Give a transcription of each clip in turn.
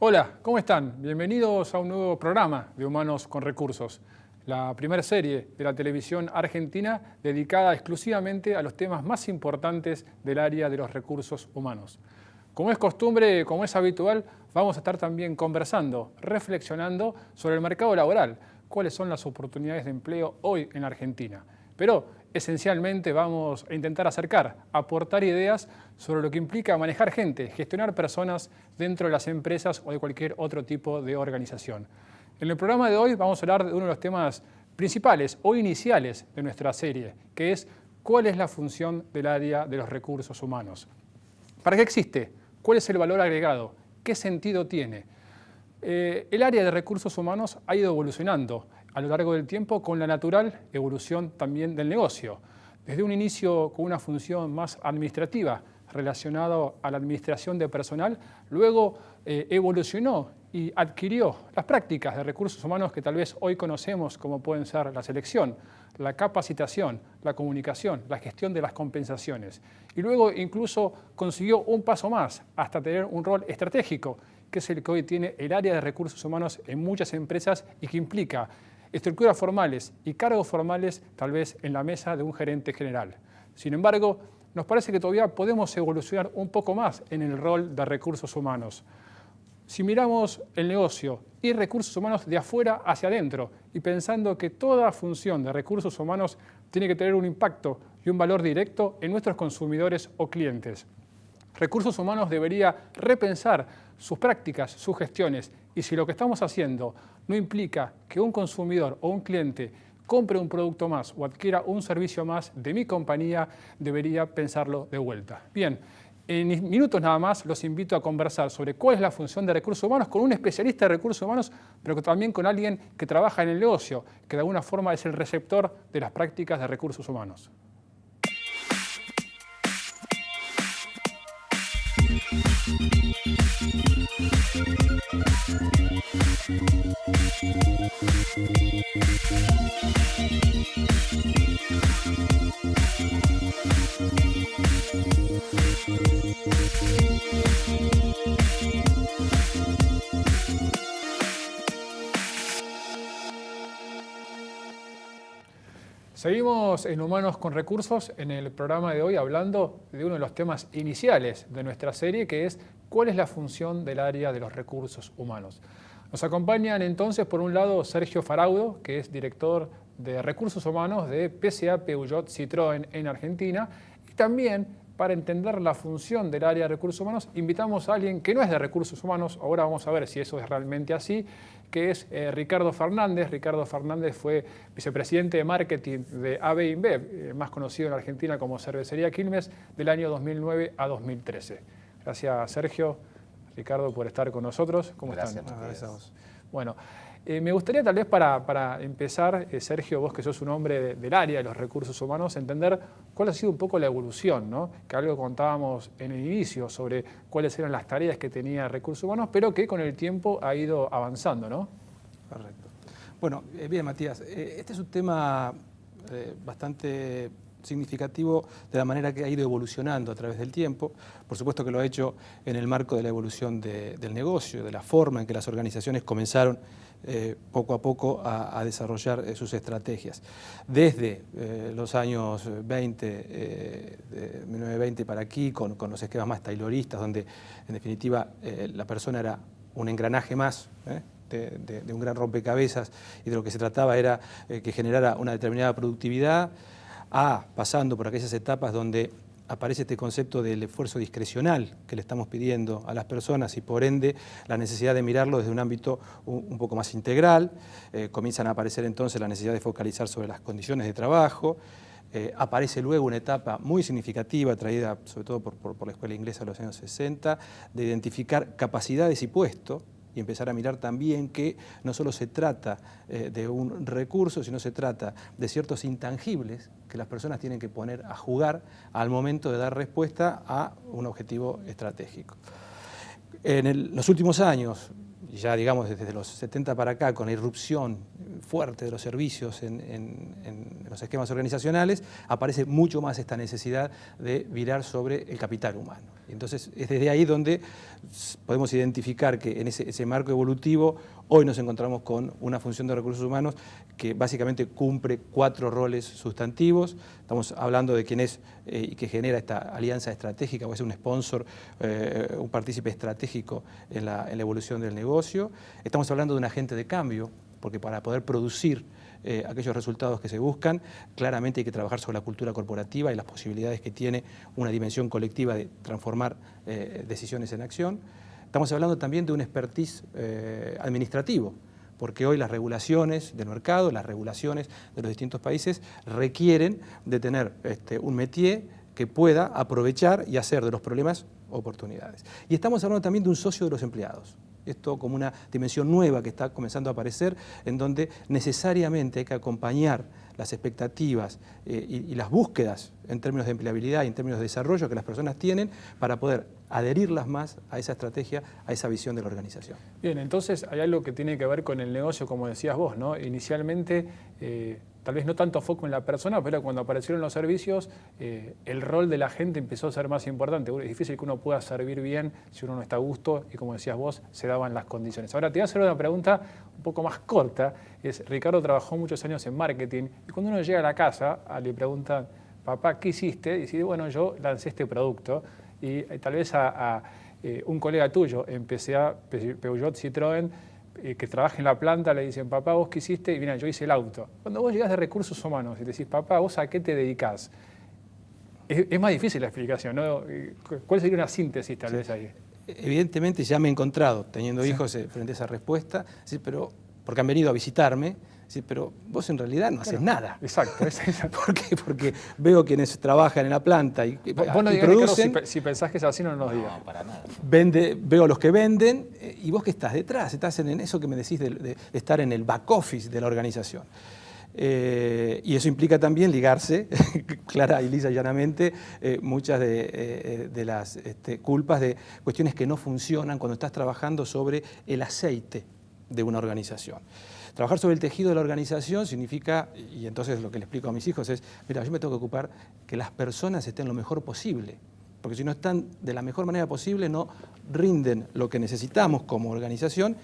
Hola, ¿cómo están? Bienvenidos a un nuevo programa de Humanos con Recursos, la primera serie de la televisión argentina dedicada exclusivamente a los temas más importantes del área de los recursos humanos. Como es costumbre, como es habitual, vamos a estar también conversando, reflexionando sobre el mercado laboral, cuáles son las oportunidades de empleo hoy en Argentina. Pero esencialmente vamos a intentar aportar ideas sobre lo que implica manejar gente, gestionar personas dentro de las empresas o de cualquier otro tipo de organización. En el programa de hoy vamos a hablar de uno de los temas principales o iniciales de nuestra serie, que es cuál es la función del área de los recursos humanos. ¿Para qué existe? ¿Cuál es el valor agregado? ¿Qué sentido tiene? El área de recursos humanos ha ido evolucionando a lo largo del tiempo con la natural evolución también del negocio. Desde un inicio con una función más administrativa relacionada a la administración de personal, luego evolucionó y adquirió las prácticas de recursos humanos que tal vez hoy conocemos como pueden ser la selección, la capacitación, la comunicación, la gestión de las compensaciones. Y luego incluso consiguió un paso más hasta tener un rol estratégico, que es el que hoy tiene el área de recursos humanos en muchas empresas y que implica estructuras formales y cargos formales tal vez en la mesa de un gerente general. Sin embargo, nos parece que todavía podemos evolucionar un poco más en el rol de recursos humanos. Si miramos el negocio y recursos humanos de afuera hacia adentro y pensando que toda función de recursos humanos tiene que tener un impacto y un valor directo en nuestros consumidores o clientes. Recursos humanos debería repensar sus prácticas, sus gestiones, y si lo que estamos haciendo no implica que un consumidor o un cliente compre un producto más o adquiera un servicio más de mi compañía, debería pensarlo de vuelta. Bien, en minutos nada más los invito a conversar sobre cuál es la función de recursos humanos con un especialista de recursos humanos, pero también con alguien que trabaja en el negocio, que de alguna forma es el receptor de las prácticas de recursos humanos. Seguimos en Humanos con Recursos en el programa de hoy hablando de uno de los temas iniciales de nuestra serie, que es cuál es la función del área de los recursos humanos. Nos acompañan entonces, por un lado, Sergio Faraudo, que es director de Recursos Humanos de PSA Peugeot Citroën en Argentina, y también para entender la función del área de recursos humanos, invitamos a alguien que no es de recursos humanos, ahora vamos a ver si eso es realmente así, que es Ricardo Fernández. Ricardo Fernández fue vicepresidente de marketing de AB InBev, más conocido en Argentina como Cervecería Quilmes, del año 2009 a 2013. Gracias, Sergio, Ricardo, por estar con nosotros. ¿Cómo están? Gracias a vos. Bueno, me gustaría tal vez para empezar, Sergio, vos que sos un hombre del área de los recursos humanos, entender cuál ha sido un poco la evolución, ¿no? Que algo contábamos en el inicio sobre cuáles eran las tareas que tenía recursos humanos, pero que con el tiempo ha ido avanzando, ¿no? Correcto. Bueno, bien, Matías, este es un tema bastante significativo de la manera que ha ido evolucionando a través del tiempo. Por supuesto que lo ha hecho en el marco de la evolución del negocio, de la forma en que las organizaciones comenzaron poco a poco a desarrollar sus estrategias. Desde los años 20, de 1920 para aquí, con los esquemas más tayloristas, donde en definitiva la persona era un engranaje más, de un gran rompecabezas, y de lo que se trataba era que generara una determinada productividad, pasando por aquellas etapas donde aparece este concepto del esfuerzo discrecional que le estamos pidiendo a las personas y por ende la necesidad de mirarlo desde un ámbito un poco más integral. Comienzan a aparecer entonces la necesidad de focalizar sobre las condiciones de trabajo. Aparece luego una etapa muy significativa traída sobre todo por la escuela inglesa de los años 60 de identificar capacidades y puestos, y empezar a mirar también que no solo se trata de un recurso, sino se trata de ciertos intangibles que las personas tienen que poner a jugar al momento de dar respuesta a un objetivo estratégico. En los últimos años, ya digamos desde los 70 para acá, con la irrupción fuerte de los servicios en los esquemas organizacionales, aparece mucho más esta necesidad de virar sobre el capital humano. Entonces es desde ahí donde podemos identificar que en ese marco evolutivo hoy nos encontramos con una función de recursos humanos que básicamente cumple 4 roles sustantivos. Estamos hablando de quién es y que genera esta alianza estratégica, o es un sponsor, un partícipe estratégico en la evolución del negocio. Estamos hablando de un agente de cambio, porque para poder producir aquellos resultados que se buscan, claramente hay que trabajar sobre la cultura corporativa y las posibilidades que tiene una dimensión colectiva de transformar decisiones en acción. Estamos hablando también de un expertise administrativo, porque hoy las regulaciones del mercado, las regulaciones de los distintos países requieren de tener un métier que pueda aprovechar y hacer de los problemas oportunidades. Y estamos hablando también de un socio de los empleados. Esto como una dimensión nueva que está comenzando a aparecer, en donde necesariamente hay que acompañar las expectativas y las búsquedas en términos de empleabilidad y en términos de desarrollo que las personas tienen para poder adherirlas más a esa estrategia, a esa visión de la organización. Bien, entonces hay algo que tiene que ver con el negocio, como decías vos, ¿no? Inicialmente, tal vez no tanto foco en la persona, pero cuando aparecieron los servicios, el rol de la gente empezó a ser más importante. Es difícil que uno pueda servir bien si uno no está a gusto y, como decías vos, se daban las condiciones. Ahora te voy a hacer una pregunta un poco más corta. Ricardo trabajó muchos años en marketing y cuando uno llega a la casa le preguntan, papá, ¿qué hiciste? Y dice, bueno, yo lancé este producto y tal vez a un colega tuyo en PSA, Peugeot Citroën, que trabaja en la planta, le dicen, papá, ¿vos qué hiciste? Y mira, yo hice el auto. Cuando vos llegás de recursos humanos y le decís, papá, ¿vos a qué te dedicás? Es más difícil la explicación, ¿no? ¿Cuál sería una síntesis tal vez ahí? Evidentemente ya me he encontrado teniendo hijos frente a esa respuesta, ¿sí? Pero, porque han venido a visitarme, ¿sí? Pero vos en realidad no haces nada. Exacto. ¿Por qué? Porque veo quienes trabajan en la planta y vos no digas, producen. Ricardo, si pensás que es así, no nos digas. No, para nada. Veo los que venden y vos que estás detrás, estás en eso que me decís de estar en el back office de la organización. Y eso implica también ligarse, clara y lisa y llanamente, muchas de las culpas de cuestiones que no funcionan cuando estás trabajando sobre el aceite de una organización. Trabajar sobre el tejido de la organización significa, y entonces lo que le explico a mis hijos es, mira, yo me tengo que ocupar que las personas estén lo mejor posible, porque si no están de la mejor manera posible no rinden lo que necesitamos como organización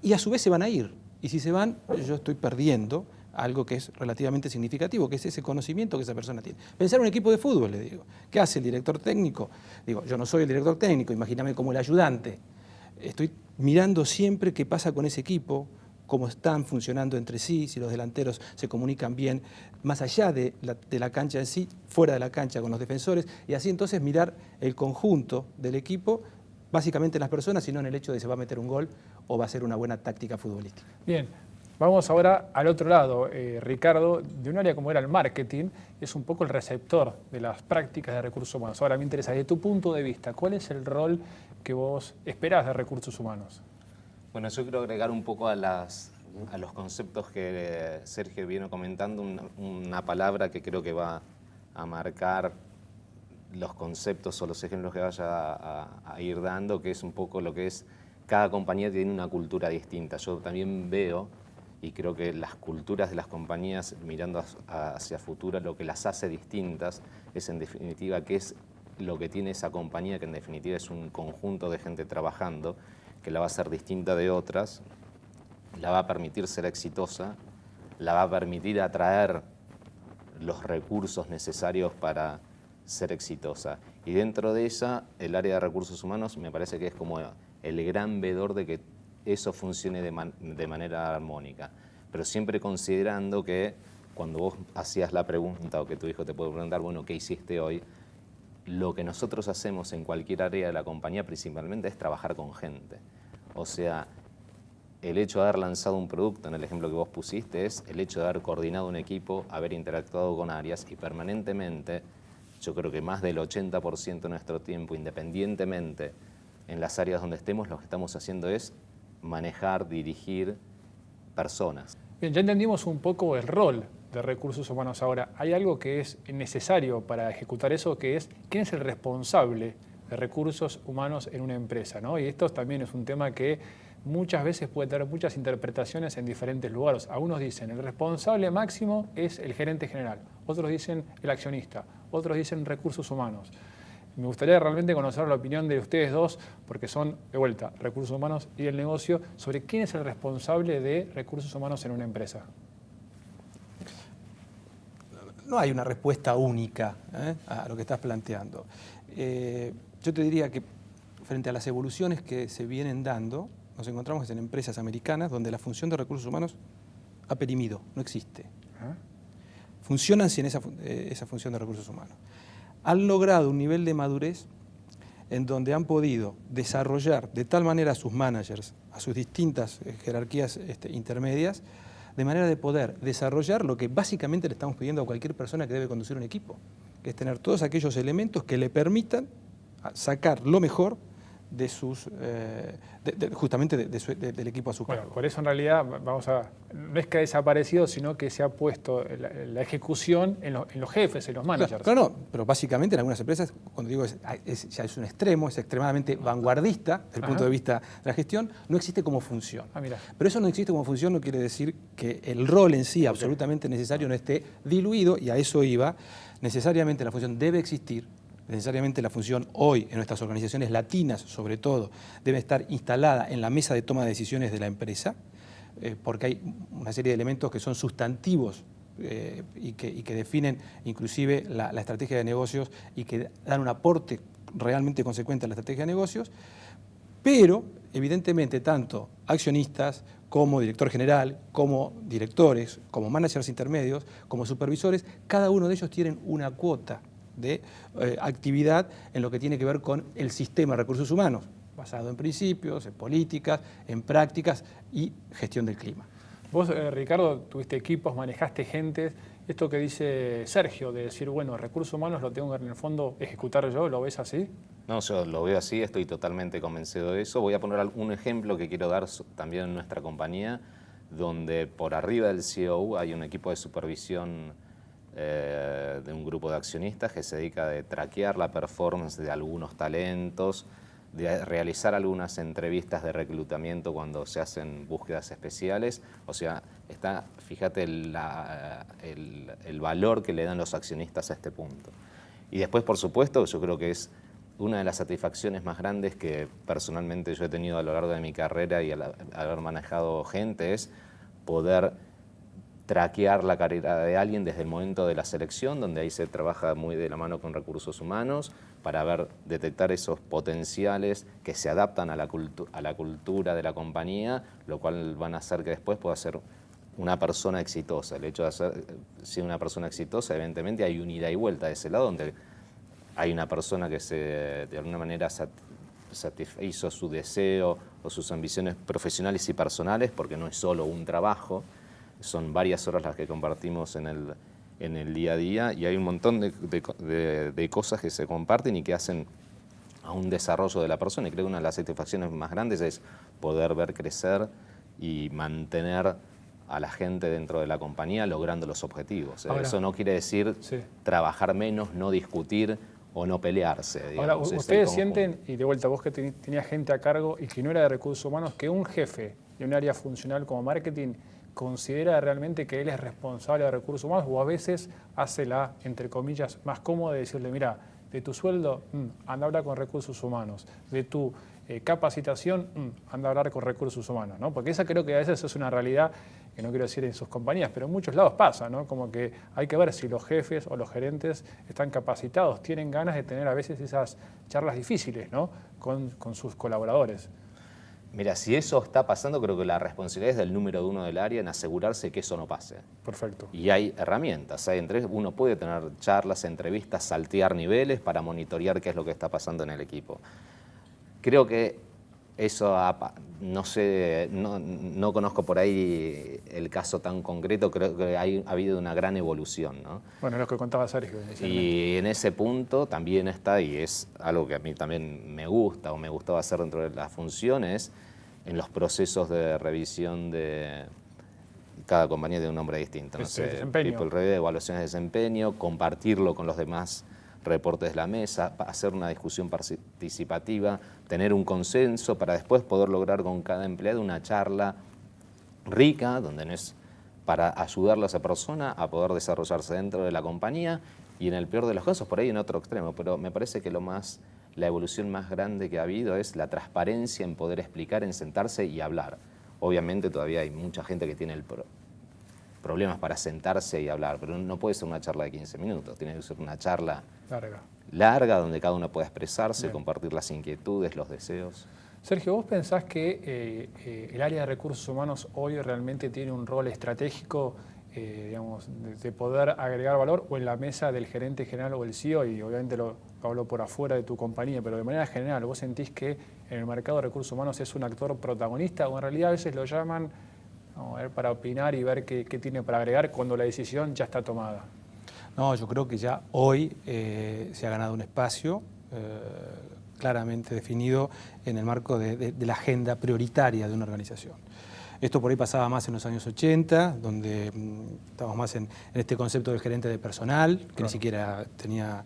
y a su vez se van a ir. Y si se van, yo estoy perdiendo algo que es relativamente significativo, que es ese conocimiento que esa persona tiene. Pensar en un equipo de fútbol, le digo. ¿Qué hace el director técnico? Digo, yo no soy el director técnico, imagíname como el ayudante. Estoy mirando siempre qué pasa con ese equipo, cómo están funcionando entre sí, si los delanteros se comunican bien, más allá de la cancha en sí, fuera de la cancha con los defensores, y así entonces mirar el conjunto del equipo, básicamente en las personas, y no en el hecho de si se va a meter un gol o va a ser una buena táctica futbolística. Bien. Vamos ahora al otro lado, Ricardo, de un área como era el marketing, es un poco el receptor de las prácticas de recursos humanos. Ahora me interesa, desde tu punto de vista, ¿cuál es el rol que vos esperás de recursos humanos? Bueno, yo quiero agregar un poco a los conceptos que Sergio vino comentando, una palabra que creo que va a marcar los conceptos o los ejemplos que vaya a ir dando, que es un poco lo que es, cada compañía tiene una cultura distinta. Yo también veo, y creo que las culturas de las compañías mirando hacia futuro, lo que las hace distintas es en definitiva qué es lo que tiene esa compañía, que en definitiva es un conjunto de gente trabajando, que la va a hacer distinta de otras, la va a permitir ser exitosa, la va a permitir atraer los recursos necesarios para ser exitosa. Y dentro de esa, el área de recursos humanos me parece que es como el gran vedor de que eso funcione de manera armónica. Pero siempre considerando que cuando vos hacías la pregunta o que tu hijo te puede preguntar, bueno, ¿qué hiciste hoy? Lo que nosotros hacemos en cualquier área de la compañía principalmente es trabajar con gente. O sea, el hecho de haber lanzado un producto, en el ejemplo que vos pusiste, es el hecho de haber coordinado un equipo, haber interactuado con áreas y permanentemente, yo creo que más del 80% de nuestro tiempo, independientemente en las áreas donde estemos, lo que estamos haciendo es manejar, dirigir personas. Bien, ya entendimos un poco el rol de recursos humanos. Ahora, hay algo que es necesario para ejecutar eso, que es quién es el responsable de recursos humanos en una empresa, ¿no? Y esto también es un tema que muchas veces puede tener muchas interpretaciones en diferentes lugares. Algunos dicen el responsable máximo es el gerente general, otros dicen el accionista, otros dicen recursos humanos. Me gustaría realmente conocer la opinión de ustedes dos, porque son, de vuelta, recursos humanos y el negocio, sobre quién es el responsable de recursos humanos en una empresa. No hay una respuesta única a lo que estás planteando. Yo te diría que frente a las evoluciones que se vienen dando, nos encontramos en empresas americanas donde la función de recursos humanos ha perimido, no existe. Funcionan sin esa función de recursos humanos. Han logrado un nivel de madurez en donde han podido desarrollar de tal manera a sus managers, a sus distintas jerarquías intermedias, de manera de poder desarrollar lo que básicamente le estamos pidiendo a cualquier persona que debe conducir un equipo, que es tener todos aquellos elementos que le permitan sacar lo mejor de sus, justamente del equipo a su cargo. Bueno, por eso en realidad no es que ha desaparecido, sino que se ha puesto la ejecución en los jefes, en los managers. Claro, no, pero básicamente en algunas empresas, cuando digo ya es un extremo, es extremadamente vanguardista desde el punto de vista de la gestión, no existe como función. Mira. Pero eso no existe como función no quiere decir que el rol en sí absolutamente necesario no esté diluido, y a eso iba. Necesariamente la función debe existir. Necesariamente la función hoy en nuestras organizaciones latinas, sobre todo, debe estar instalada en la mesa de toma de decisiones de la empresa, porque hay una serie de elementos que son sustantivos y que definen inclusive la estrategia de negocios y que dan un aporte realmente consecuente a la estrategia de negocios, pero evidentemente tanto accionistas como director general, como directores, como managers intermedios, como supervisores, cada uno de ellos tienen una cuota de actividad en lo que tiene que ver con el sistema de recursos humanos, basado en principios, en políticas, en prácticas y gestión del clima. Vos, Ricardo, tuviste equipos, manejaste gente. Esto que dice Sergio, de decir, bueno, recursos humanos lo tengo que en el fondo ejecutar yo, ¿lo ves así? No, yo lo veo así, estoy totalmente convencido de eso. Voy a poner un ejemplo que quiero dar también en nuestra compañía, donde por arriba del CEO hay un equipo de supervisión de un grupo de accionistas que se dedica a traquear la performance de algunos talentos, de realizar algunas entrevistas de reclutamiento cuando se hacen búsquedas especiales. O sea, fíjate el valor que le dan los accionistas a este punto. Y después, por supuesto, yo creo que es una de las satisfacciones más grandes que personalmente yo he tenido a lo largo de mi carrera y al haber manejado gente, es poder traquear la carrera de alguien desde el momento de la selección, donde ahí se trabaja muy de la mano con recursos humanos para detectar esos potenciales que se adaptan a la cultura de la compañía, lo cual van a hacer que después pueda ser una persona exitosa. El hecho de ser una persona exitosa, evidentemente hay un ida y vuelta de ese lado, donde hay una persona que de alguna manera satisfizo su deseo o sus ambiciones profesionales y personales, porque no es solo un trabajo, son varias horas las que compartimos en el día a día, y hay un montón de cosas que se comparten y que hacen a un desarrollo de la persona. Y creo que una de las satisfacciones más grandes es poder ver crecer y mantener a la gente dentro de la compañía logrando los objetivos. Ahora, eso no quiere decir trabajar menos, no discutir o no pelearse. Digamos. Ahora, ustedes sienten, y de vuelta vos que tenías gente a cargo y que no era de recursos humanos, que un jefe de un área funcional como marketing considera realmente que él es responsable de recursos humanos, o a veces hace la, entre comillas, más cómoda de decirle, mira, de tu sueldo, anda a hablar con recursos humanos, de tu capacitación, anda a hablar con recursos humanos, ¿no? Porque esa creo que a veces es una realidad que no quiero decir en sus compañías, pero en muchos lados pasa, ¿no? Como que hay que ver si los jefes o los gerentes están capacitados, tienen ganas de tener a veces esas charlas difíciles, ¿no? con sus colaboradores. Mira, si eso está pasando, creo que la responsabilidad es del número 1 del área en asegurarse que eso no pase. Perfecto. Y hay herramientas, uno puede tener charlas, entrevistas, saltear niveles para monitorear qué es lo que está pasando en el equipo. Creo que eso, no sé, no conozco por ahí el caso tan concreto, creo que ha habido una gran evolución, ¿no? Bueno, lo que contaba Sergio. Y en ese punto también está, y es algo que a mí también me gusta o me gustaba hacer dentro de las funciones, en los procesos de revisión de cada compañía de un nombre distinto. No sé, desempeño. People Review, evaluaciones de desempeño, compartirlo con los demás reportes de la mesa, hacer una discusión participativa, tener un consenso para después poder lograr con cada empleado una charla rica, donde no es para ayudarle a esa persona a poder desarrollarse dentro de la compañía y en el peor de los casos, por ahí en otro extremo, pero me parece que la evolución más grande que ha habido es la transparencia en poder explicar, en sentarse y hablar. Obviamente todavía hay mucha gente que tiene problemas para sentarse y hablar, pero no puede ser una charla de 15 minutos, tiene que ser una charla larga donde cada uno pueda expresarse, bien, compartir las inquietudes, los deseos. Sergio, ¿vos pensás que el área de recursos humanos hoy realmente tiene un rol estratégico, digamos, de poder agregar valor, o en la mesa del gerente general o el CEO, y obviamente lo hablo por afuera de tu compañía, pero de manera general, ¿vos sentís que en el mercado de recursos humanos es un actor protagonista, o en realidad a veces lo llaman para opinar y ver qué tiene para agregar cuando la decisión ya está tomada? No, yo creo que ya hoy se ha ganado un espacio claramente definido en el marco de la agenda prioritaria de una organización. Esto por ahí pasaba más en los años 80, donde estábamos más en este concepto del gerente de personal, que claro, ni siquiera tenía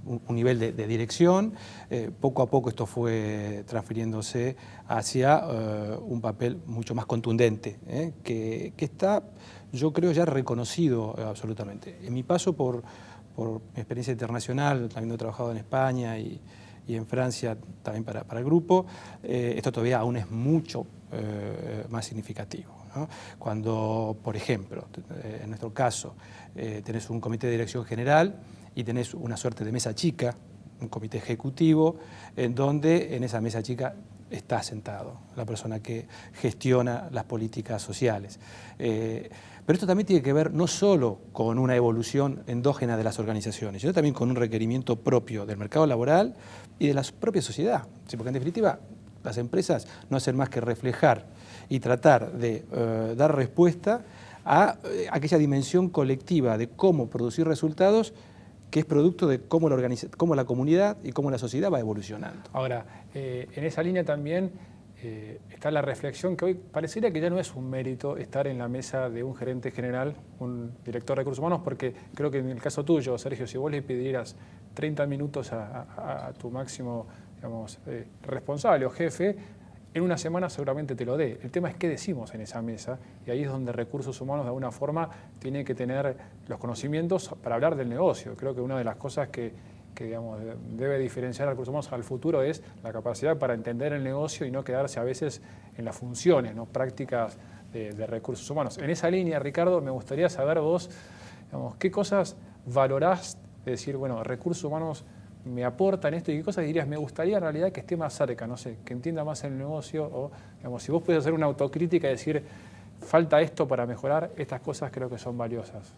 un nivel de dirección. Poco a poco esto fue transfiriéndose hacia un papel mucho más contundente, que está, yo creo, ya reconocido absolutamente. En mi paso por mi experiencia internacional, habiendo trabajado en España y en Francia también para el grupo, esto todavía aún es mucho más significativo, ¿no? Cuando, por ejemplo, en nuestro caso, tenés un comité de dirección general y tenés una suerte de mesa chica, un comité ejecutivo, en donde en esa mesa chica está sentado la persona que gestiona las políticas sociales. Pero esto también tiene que ver no solo con una evolución endógena de las organizaciones, sino también con un requerimiento propio del mercado laboral y de la propia sociedad. Sí, porque en definitiva las empresas no hacen más que reflejar y tratar de dar respuesta a aquella dimensión colectiva de cómo producir resultados, que es producto de cómo la comunidad y cómo la sociedad va evolucionando. Ahora, en esa línea también está la reflexión que hoy parecería que ya no es un mérito estar en la mesa de un gerente general, un director de recursos humanos, porque creo que en el caso tuyo, Sergio, si vos le pidieras 30 minutos a tu máximo, digamos, responsable o jefe, en una semana seguramente te lo dé. El tema es qué decimos en esa mesa, y ahí es donde recursos humanos de alguna forma tiene que tener los conocimientos para hablar del negocio. Creo que una de las cosas que digamos, debe diferenciar a recursos humanos al futuro es la capacidad para entender el negocio y no quedarse a veces en las funciones, ¿no?, prácticas de recursos humanos. En esa línea, Ricardo, me gustaría saber vos, digamos, qué cosas valorás de decir, bueno, recursos humanos me aportan esto, y qué cosas dirías, me gustaría en realidad que esté más cerca, no sé, que entienda más el negocio, o digamos, si vos puedes hacer una autocrítica y decir, falta esto para mejorar, estas cosas creo que son valiosas.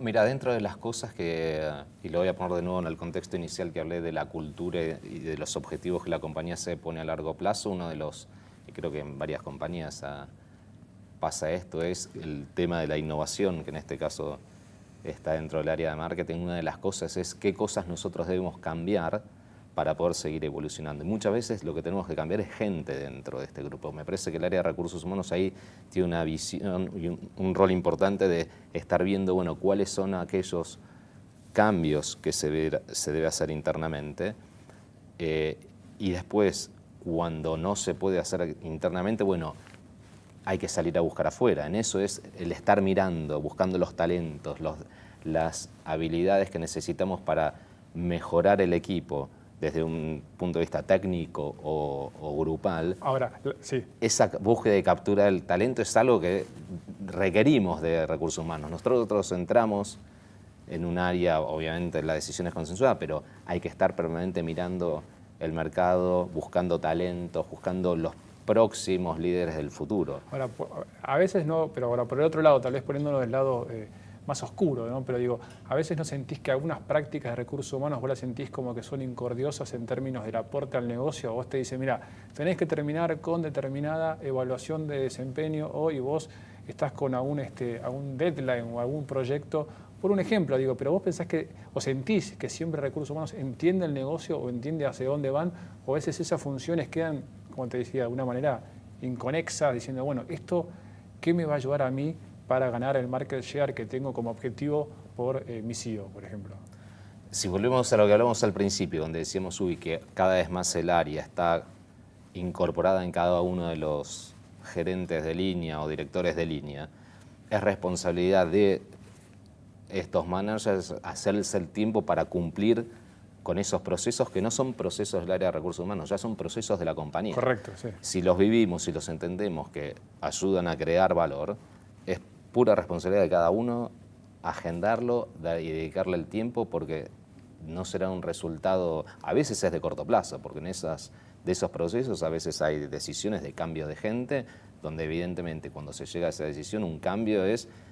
Mira, dentro de las cosas y lo voy a poner de nuevo en el contexto inicial que hablé de la cultura y de los objetivos que la compañía se pone a largo plazo, uno de los, y creo que en varias compañías pasa esto, es el tema de la innovación, que en este caso está dentro del área de marketing. Una de las cosas es qué cosas nosotros debemos cambiar para poder seguir evolucionando. Y muchas veces lo que tenemos que cambiar es gente dentro de este grupo. Me parece que el área de recursos humanos ahí tiene una visión y un rol importante de estar viendo, bueno, cuáles son aquellos cambios que se debe hacer internamente, y después, cuando no se puede hacer internamente, bueno, hay que salir a buscar afuera. En eso es el estar mirando, buscando los talentos, las habilidades que necesitamos para mejorar el equipo desde un punto de vista técnico o grupal. Ahora, sí. Esa búsqueda y captura del talento es algo que requerimos de recursos humanos. Nosotros entramos en un área, obviamente la decisión es consensuada, pero hay que estar permanentemente mirando el mercado, buscando talentos, buscando los próximos líderes del futuro. Ahora, a veces no, pero ahora por el otro lado, tal vez poniéndolo del lado más oscuro, ¿no? Pero digo, a veces no sentís que algunas prácticas de recursos humanos vos las sentís como que son incordiosas en términos del aporte al negocio. Vos te dicen, mira, tenés que terminar con determinada evaluación de desempeño hoy, y vos estás con algún deadline o algún proyecto. Por un ejemplo, digo, pero vos pensás que, o sentís que siempre recursos humanos entiende el negocio o entiende hacia dónde van, o a veces esas funciones quedan, como te decía, de alguna manera inconexas, diciendo, bueno, ¿esto qué me va a ayudar a mí para ganar el market share que tengo como objetivo por mi CEO, por ejemplo? Si volvemos a lo que hablamos al principio, donde decíamos, que cada vez más el área está incorporada en cada uno de los gerentes de línea o directores de línea, es responsabilidad de estos managers hacerse el tiempo para cumplir con esos procesos que no son procesos del área de recursos humanos, ya son procesos de la compañía. Correcto, sí. Si los vivimos y los entendemos que ayudan a crear valor, es pura responsabilidad de cada uno agendarlo y dedicarle el tiempo, porque no será un resultado, a veces es de corto plazo, porque de esos procesos a veces hay decisiones de cambio de gente, donde evidentemente cuando se llega a esa decisión un cambio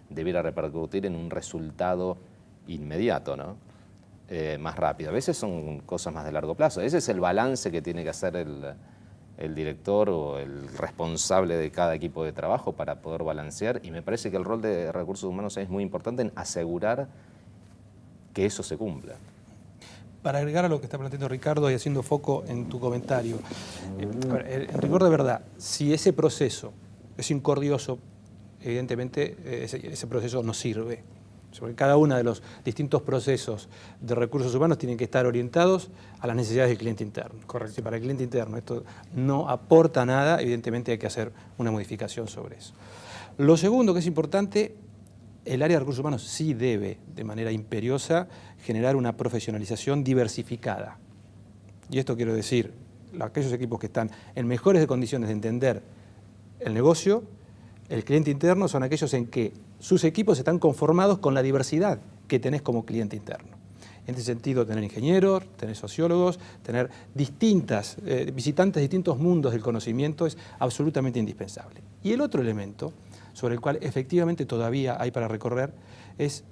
debiera repercutir en un resultado inmediato, ¿no? Más rápido. A veces son cosas más de largo plazo. Ese es el balance que tiene que hacer el director o el responsable de cada equipo de trabajo para poder balancear, y me parece que el rol de recursos humanos es muy importante en asegurar que eso se cumpla. Para agregar a lo que está planteando Ricardo y haciendo foco en tu comentario, en rigor de verdad, si ese proceso es incordioso, evidentemente ese proceso no sirve. Porque cada uno de los distintos procesos de recursos humanos tienen que estar orientados a las necesidades del cliente interno. Correcto. Si para el cliente interno esto no aporta nada, evidentemente hay que hacer una modificación sobre eso. Lo segundo que es importante, el área de recursos humanos sí debe, de manera imperiosa, generar una profesionalización diversificada. Y esto quiero decir, aquellos equipos que están en mejores condiciones de entender el negocio, el cliente interno, son aquellos en que sus equipos están conformados con la diversidad que tenés como cliente interno. En ese sentido, tener ingenieros, tener sociólogos, tener visitantes de distintos mundos del conocimiento es absolutamente indispensable. Y el otro elemento, sobre el cual efectivamente todavía hay para recorrer, es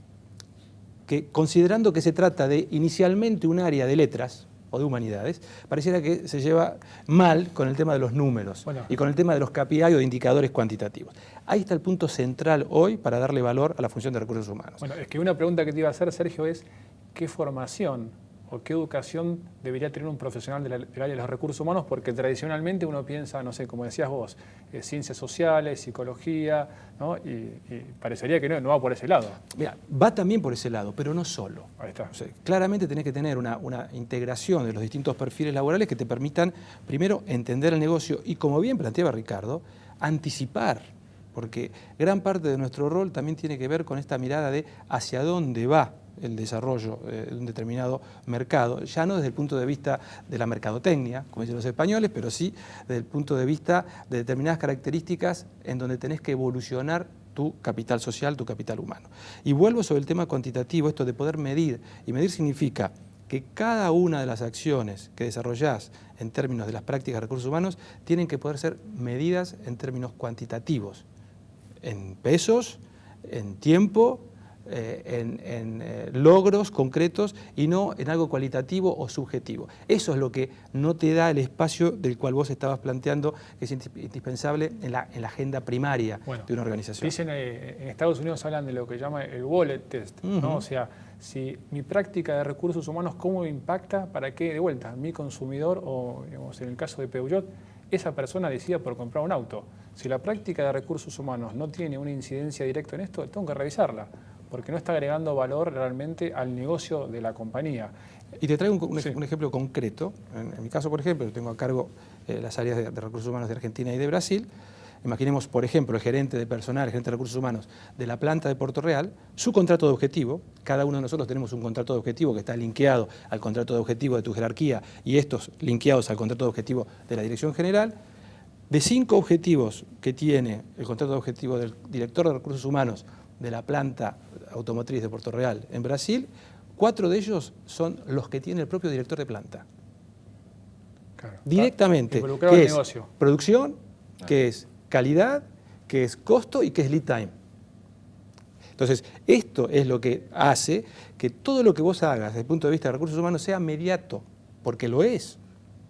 que, considerando que se trata de inicialmente un área de letras o de humanidades, pareciera que se lleva mal con el tema de los números y con el tema de los KPI o de indicadores cuantitativos. Ahí está el punto central hoy para darle valor a la función de recursos humanos. Bueno, es que una pregunta que te iba a hacer, Sergio, es ¿qué formación o qué educación debería tener un profesional del área de los recursos humanos? Porque tradicionalmente uno piensa, no sé, como decías vos, ciencias sociales, psicología, ¿no? Y parecería que no va por ese lado. Mira, va también por ese lado, pero no solo. Ahí está. O sea, claramente tenés que tener una integración de los distintos perfiles laborales que te permitan, primero, entender el negocio y, como bien planteaba Ricardo, anticipar, porque gran parte de nuestro rol también tiene que ver con esta mirada de hacia dónde va el desarrollo de un determinado mercado, ya no desde el punto de vista de la mercadotecnia, como dicen los españoles, pero sí desde el punto de vista de determinadas características en donde tenés que evolucionar tu capital social, tu capital humano. Y vuelvo sobre el tema cuantitativo, esto de poder medir, y medir significa que cada una de las acciones que desarrollás en términos de las prácticas de recursos humanos tienen que poder ser medidas en términos cuantitativos, en pesos, en tiempo, en logros concretos y no en algo cualitativo o subjetivo. Eso es lo que no te da el espacio del cual vos estabas planteando, que es indispensable en la agenda primaria de una organización. Dicen, en Estados Unidos hablan de lo que llama el wallet test, ¿no? O sea, si mi práctica de recursos humanos, ¿cómo me impacta para que, de vuelta, mi consumidor o, digamos, en el caso de Peugeot, esa persona decida por comprar un auto? Si la práctica de recursos humanos no tiene una incidencia directa en esto, tengo que revisarla, porque no está agregando valor realmente al negocio de la compañía. Y te traigo un ejemplo concreto. En mi caso, por ejemplo, yo tengo a cargo las áreas de recursos humanos de Argentina y de Brasil. Imaginemos, por ejemplo, el gerente de personal, el gerente de recursos humanos de la planta de Puerto Real, su contrato de objetivo. Cada uno de nosotros tenemos un contrato de objetivo que está linkeado al contrato de objetivo de tu jerarquía y estos linkeados al contrato de objetivo de la dirección general. De 5 objetivos que tiene el contrato de objetivo del director de recursos humanos de la planta automotriz de Puerto Real en Brasil, 4 de ellos son los que tiene el propio director de planta. Claro. Directamente, que es negocio. Producción, que es calidad, que es costo y que es lead time. Entonces, esto es lo que hace que todo lo que vos hagas desde el punto de vista de recursos humanos sea inmediato, porque lo es,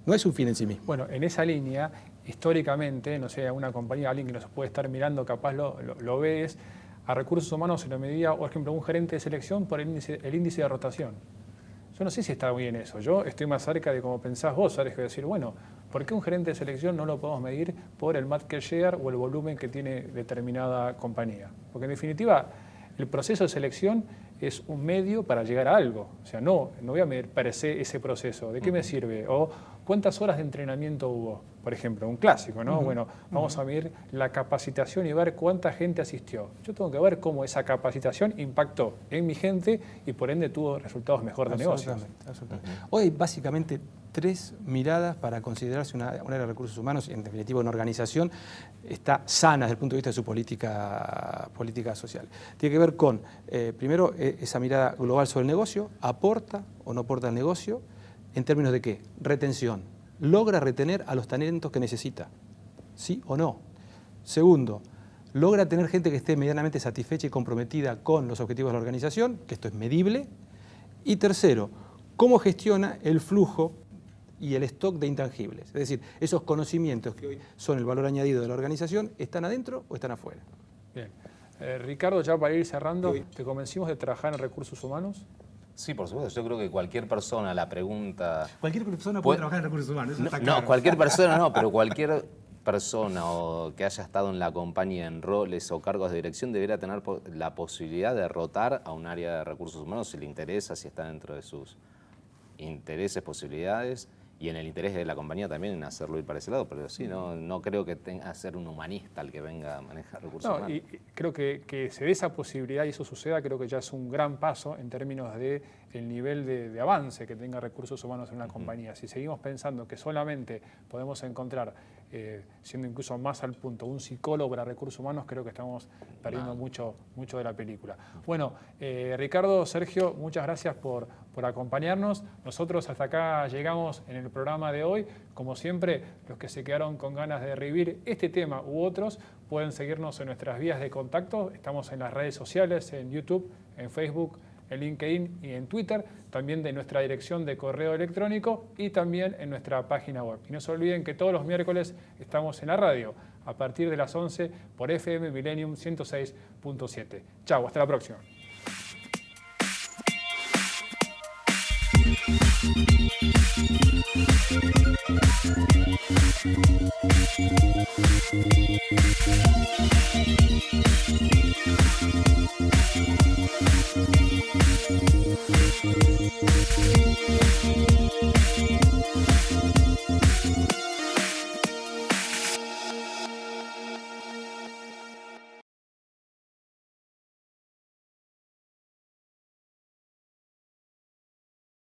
no es un fin en sí mismo. Bueno, en esa línea, históricamente, no sé, una compañía, alguien que nos puede estar mirando, capaz lo ves, a recursos humanos se lo medía, por ejemplo, un gerente de selección por el índice de rotación. Yo no sé si está bien eso. Yo estoy más cerca de como pensás vos, Sergio, de decir, bueno, ¿por qué un gerente de selección no lo podemos medir por el market share o el volumen que tiene determinada compañía? Porque en definitiva, el proceso de selección es un medio para llegar a algo. O sea, no voy a medir per se ese proceso. ¿De qué me sirve? O ¿cuántas horas de entrenamiento hubo? Por ejemplo, un clásico, ¿no? Bueno, vamos a medir la capacitación y ver cuánta gente asistió. Yo tengo que ver cómo esa capacitación impactó en mi gente y por ende tuvo resultados mejor de negocios. Absolutamente. Hoy hay básicamente 3 miradas para considerarse un área de recursos humanos y en definitiva una organización está sana desde el punto de vista de su política social. Tiene que ver con, primero, esa mirada global sobre el negocio, aporta o no aporta al negocio, en términos de qué, retención. ¿Logra retener a los talentos que necesita? ¿Sí o no? Segundo, ¿logra tener gente que esté medianamente satisfecha y comprometida con los objetivos de la organización? Que esto es medible. Y tercero, ¿cómo gestiona el flujo y el stock de intangibles? Es decir, esos conocimientos que hoy son el valor añadido de la organización, ¿están adentro o están afuera? Bien. Ricardo, ya para ir cerrando, ¿te convencimos de trabajar en recursos humanos? Sí, por supuesto. Yo creo que cualquier persona, la pregunta... Cualquier persona puede trabajar en recursos humanos, eso está claro. No, cualquier persona no, pero cualquier persona o que haya estado en la compañía en roles o cargos de dirección debería tener la posibilidad de rotar a un área de recursos humanos si le interesa, si está dentro de sus intereses, posibilidades, y en el interés de la compañía también en hacerlo ir para ese lado. Pero sí, no creo que tenga que ser un humanista el que venga a manejar recursos humanos. Y creo que se dé esa posibilidad y eso suceda, creo que ya es un gran paso en términos de el nivel de avance que tenga recursos humanos en una compañía. Si seguimos pensando que solamente podemos encontrar, siendo incluso más al punto, un psicólogo para recursos humanos, creo que estamos perdiendo mucho de la película. Bueno, Ricardo, Sergio, muchas gracias por acompañarnos. Nosotros hasta acá llegamos en el programa de hoy. Como siempre, los que se quedaron con ganas de revivir este tema u otros, pueden seguirnos en nuestras vías de contacto. Estamos en las redes sociales, en YouTube, en Facebook, en LinkedIn y en Twitter, también de nuestra dirección de correo electrónico y también en nuestra página web. Y no se olviden que todos los miércoles estamos en la radio a partir de las 11 por FM Millennium 106.7. Chau, hasta la próxima.